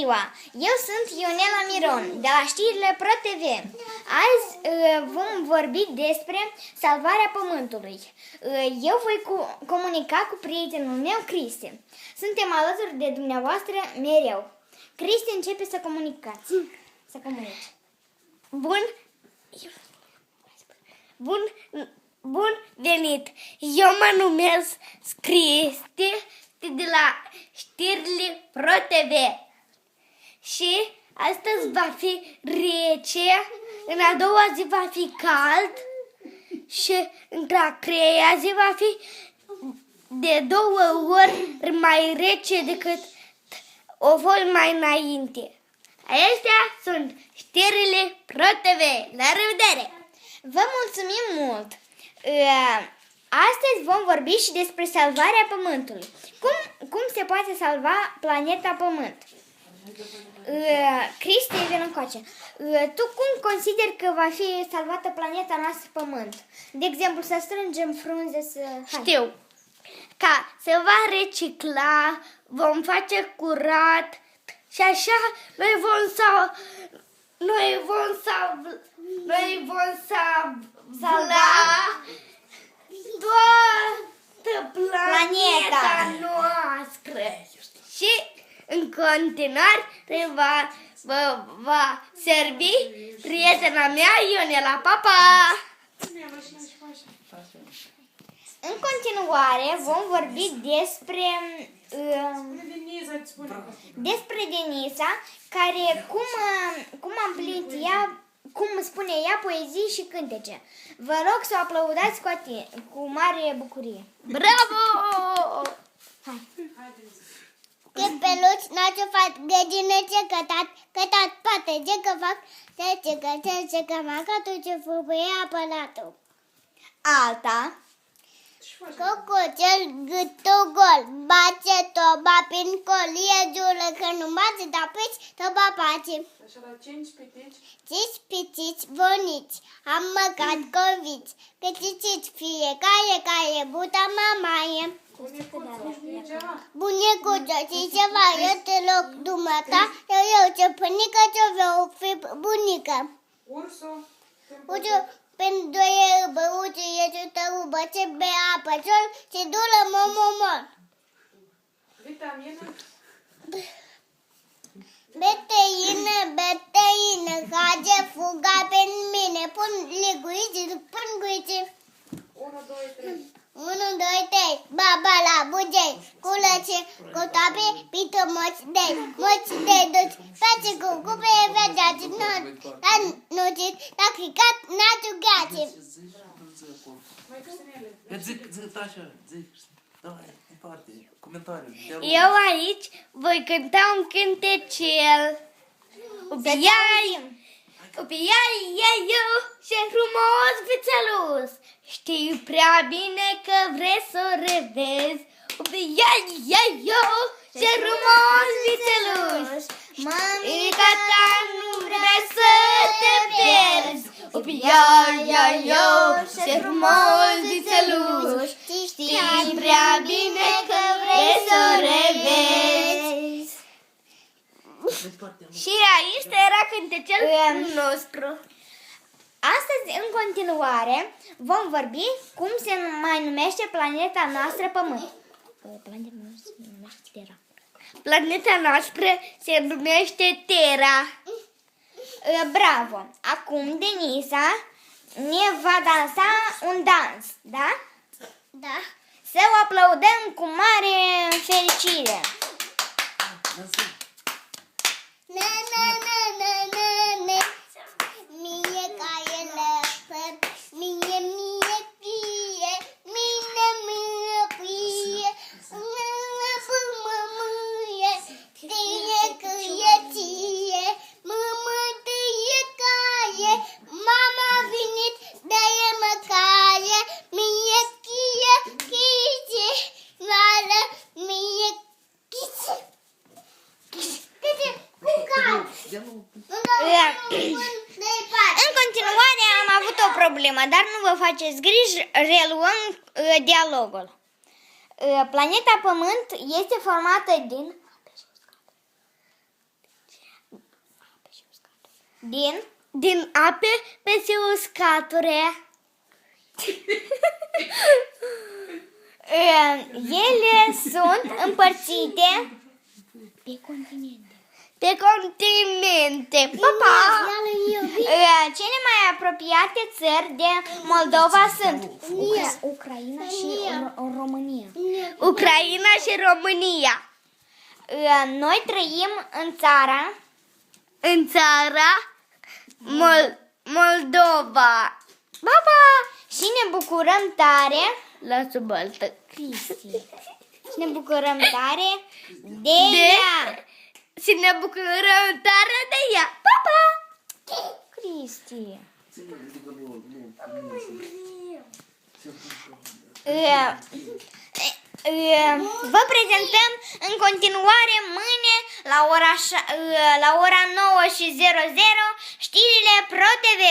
ziua! Eu sunt Ionela Miron, de la știrile ProTV. Azi vom vorbi despre salvarea Pământului. Eu voi comunica cu prietenul meu, Cristi. Suntem alături de dumneavoastră mereu. Cristi, începe să comunicați. Să comunici. Bun venit! Eu mă numesc Cristi de la știrile ProTV și astăzi va fi rece, în a doua zi va fi cald și într-a treia zi va fi de 2 ori mai rece decât o fost mai înainte. Acestea sunt știrile ProTV. La revedere! Vă mulțumim mult! Astăzi vom vorbi și despre salvarea Pământului. Cum se poate salva planeta Pământ? Cristi, vino încoace. Tu cum consideri că va fi salvată planeta noastră Pământ? De exemplu, să strângem frunze, să... Știu! Ca se va recicla, vom face curat și așa noi vom salva toată planeta noastră. Și în continuare va servi prietena mea, Ionela. Pa, pa! În continuare vom vorbi despre Denisa, care cum a împlinit ea, cum spune ea poezii și cântece. Vă rog să o aplaudați cu mare bucurie. Bravo! Hai! Ce peluci, n-ați fac, gădine ce cătat poate, ce că fac, ce că macatul, ce făbăie apălatul. Alta. Cocoțel gâtul gol, bace toba prin colie, giură că nu bace, dar pici, toba pace. Așa la 5 pitici. 5 pitici bunici, am măcat conviți, că cicici fiecare care buta mamaie. Bunecuță, și ceva, eu te loc dumata, eu ce pânică ce vreau fi bunică. Ursul. Uite, pentru doi băuți, e ce tăubă, ce bea apă, ciol, ce dulă momomol. Vitamină. Beteină, hage fuga pe mine, pun liguici, pun guici. 1, 2, 3. 1, 2, 3, baba la bugei, culăce, cu toape, pită moci de duci, face cu cupe, vegeaci, nucit, la cricat, naciu gaci. Mai Cristinele. Zic așa, zic, давай, departe, comentariu. Eu aici voi cânta un cântecel. Eu, ce frumos vițelus, știu prea bine că vrei să revezi. Eu, ce frumos vițelus, mămica ta nu vrea să te pierzi. Eu, ce frumos vițelus, știu prea bine că vrei să revezi. Și aici era cântecelul nostru. Astăzi, în continuare, vom vorbi cum se mai numește planeta noastră Pământ. Planeta noastră se numește Terra. Planeta noastră se numește Terra. Bravo! Acum Denisa ne va dansa un dans, da? Da. Să o aplaudăm cu mare fericire! Mie ca ele, mie fie, mie fie, mâie, tie că e ție, tie caie, mama a venit, de-aia măcaie, mie chie, vală, mie chice. În continuare am avut o problemă, dar nu vă faceți griji, reluăm dialogul. Planeta Pământ este formată din din ape peste uscature. Ele sunt împărțite Pe continente. Pa, pa! Cele mai apropiate țări de Moldova sunt Ucraina și România. Ucraina și România. Noi trăim în țara Moldova. Pa, pa! și ne bucurăm tare, Lasă baltă. Cristi, și ne bucurăm tare de ea. Și ne bucurăm tare de ea. Pa, pa! Cristi. Vă prezentăm în continuare mâine la ora 9:00 știrile Pro TV.